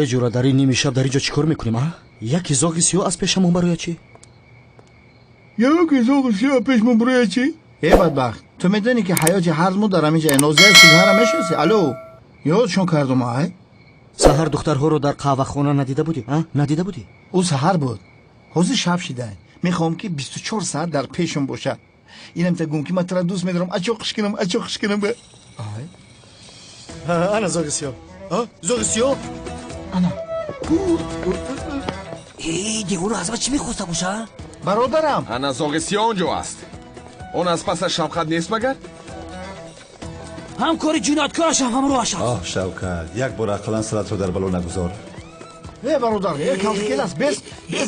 جورا در این نیمه شب در اینجا چیکار میکنیم ها؟ یک زاغ سیاه از پیشمون برای چی؟ یک زاغ سیاه پیشمون برای چی؟ ای بدبخت تو میدونی که حیات هرزمو دارم اینجا 19 سیگار میشوسی. الو یادشون کردم های؟ سحر دخترها رو در قهوه خانه ندیده بودی؟ ندیده بودی؟ او سحر بود. حوض شب شده. میخوام که 24 ساعت در پیشم باشه. اینم تگم که من تو را دوست میدارم. اچوقش کنم به. انا زاغ سیاه. زاغ سیاه. انا. دیگه از ما چی میخواسته باشه؟ برادرم. انا زاغ سیاه اونجا است. اون از پس شوکت نیست مگر؟ همکاری جنایتکارش هم رو آشد. شوکت یک بار عقلا سرت رو در بلو نگذار. ای برادر یک کلت کلاس بیس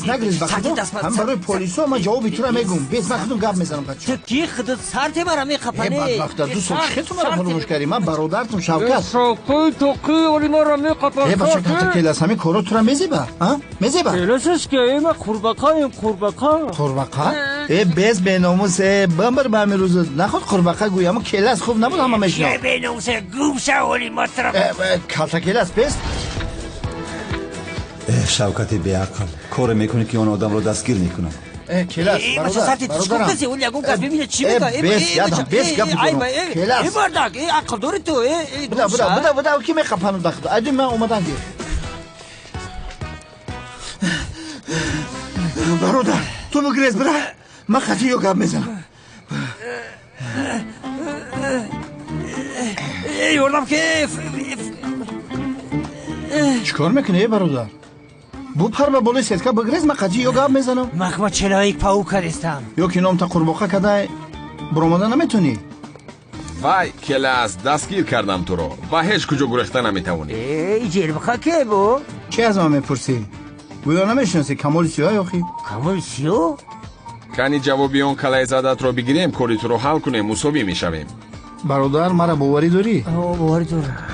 نگریز بخدم هم برای پلیسو ما جوابی تو را میگم بیس نخدم گپ میزنم تو کی خودت سرت برام میخپنی ای بدبخت دو سال چخیتو مرا فراموش کردی من برادرتم شوکت تو کی ولی مرا میخپن ای بچه کلت کلاس همین کارو تو را میزیبه میزیبه کلاسش که این قربقا ای بیس بیناموس بمبر به همین روز نخود قربقا گویم اما کلاس خوب نبود همه میشنم بیناموس گوم شو ولی مطرف کلت کلاس بیس شوکت بیعقل کار میکنی که اون آدم رو دستگیر میکنم. کلاس برادر ببینه چی میگه بیس یادم بیس گپ میکنم کلاس ای بردک ای عقل داری تو بدا کی میخپن دخت ادی من اومدم گیر برادر تو بگریز برا من خطیو گپ میزنم یوردم که چیکار میکنی برادر بو پر به بالای سیتکا بگریز من قضیه یو گپ میزنم مخما چلایک پاو کردستم یو که نام تا قرباقه کده برامده نمیتونی وای کلاس دستگیر کردم تو رو و هیچ کجا گرخته نمیتونی. ای جربخه که بو چی از من میپرسی گویا نمیشناسی کمال سیاه یاخی کمال سیاه کنی جوابی اون کلای زدت رو بگیریم کاری تو رو حل کنیم مساوی میشویم. برادر مرا باوری داری باوری دارم